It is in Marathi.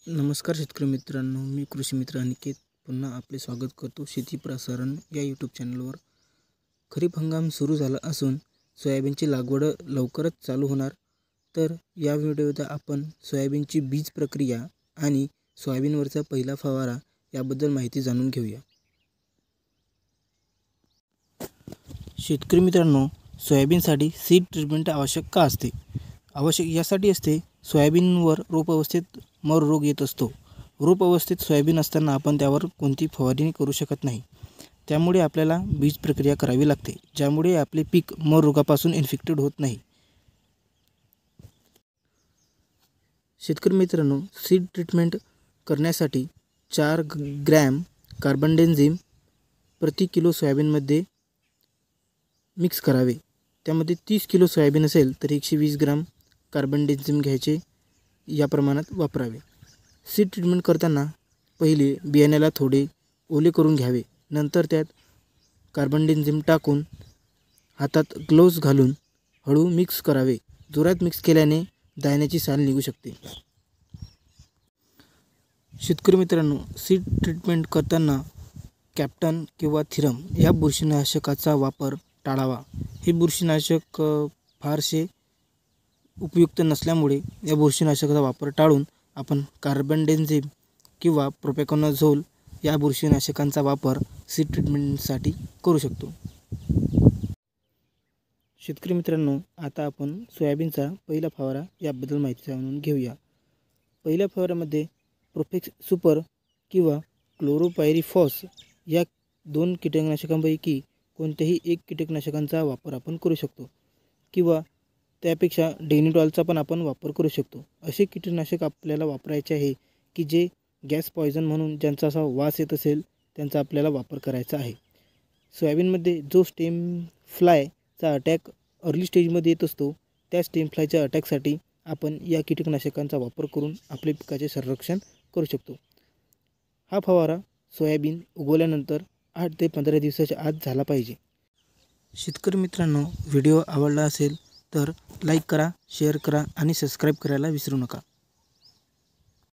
नमस्कार शेतकरी मित्रांनो, मी कृषी मित्र अनिकेत पुन्हा आपले स्वागत करतो शेती प्रसारण या यूट्यूब चॅनलवर। खरीप हंगाम सुरू झाला असून सोयाबीनची लागवड लवकरच चालू होणार। तर या व्हिडिओत आपण सोयाबीनची बीज प्रक्रिया आणि सोयाबीनवरचा पहिला फवारा याबद्दल माहिती जाणून घेऊया। शेतकरी मित्रांनो, सोयाबीनसाठी सीड ट्रीटमेंट आवश्यक का असते? आवश्यक यासाठी असते, सोयाबीनवर रोप अवस्थेत मर रोग येत असतो। रोप अवस्थेत सोयाबीन असताना आपण त्यावर कोणती फवारणी करू शकत नाही, त्यामुळे आपल्याला बीज प्रक्रिया करावी लागते, ज्यामुळे आपले पीक मर रोगापासून इन्फेक्टेड होत नाही। शेतकरी मित्रांनो, सीड ट्रीटमेंट करण्यासाठी 4 ग्रॅम कार्बनडेन्झिम प्रति किलो सोयाबीनमध्ये मिक्स करावे। त्यामध्ये 30 किलो सोयाबीन असेल तर 120 ग्राम कार्बनडेन्झिम घ्यायचे, या प्रमाणात वापरावे। सीड ट्रीटमेंट करताना पहिले बियाण्याला थोडे ओले करून घ्यावे, नंतर त्यात कार्बनडेन्झिम टाकून हातात ग्लोव्ज घालून हळू मिक्स करावे। जोरात मिक्स केल्याने दाण्याची साल निघू शकते। शेतकरी मित्रांनो, सीड ट्रीटमेंट करताना कॅप्टन किंवा थिरम या बुरशीनाशकाचा वापर टाळावा। हे बुरशीनाशक फारसे उपयुक्त नसल्यामुळे या बुरशीनाशकाचा वापर टाळून आपण कार्बनडेन्झिम किंवा प्रोपेकोनाझोल या बुरशीनाशकांचा वापर सीड ट्रीटमेंटसाठी करू शकतो। शेतकरी मित्रांनो, आता आपण सोयाबीनचा पहिला फवारा याबद्दल माहिती जाणून घेऊया। पहिल्या फवाऱ्यामध्ये प्रोफेक्स सुपर किंवा क्लोरोपायरीफॉस या 2 कीटकनाशकांपैकी कोणत्याही एक कीटकनाशकांचा वापर आपण करू शकतो, किंवा त्यापेक्षा डेनिटॉलचा पण आपण वापर करू शकतो। असे कीटकनाशक आपल्याला वापरायचे आहे की जे गॅस पॉयझन म्हणून ज्यांचा असा वास येत असेल त्यांचा आपल्याला वापर करायचा आहे। सोयाबीनमध्ये जो स्टेम फ्लायचा अटॅक अर्ली स्टेजमध्ये येत असतो, त्या स्टेम फ्लायच्या अटॅकसाठी आपण या कीटकनाशकांचा वापर करून आपले पिकाचे संरक्षण करू शकतो। हा फवारा सोयाबीन उगवल्यानंतर 8 ते 15 दिवसाच्या आत झाला पाहिजे। शेतकरी मित्रांनो, व्हिडिओ आवडला असेल तर लाईक करा, शेअर करा आणि सबस्क्राईब करायला विसरू नका।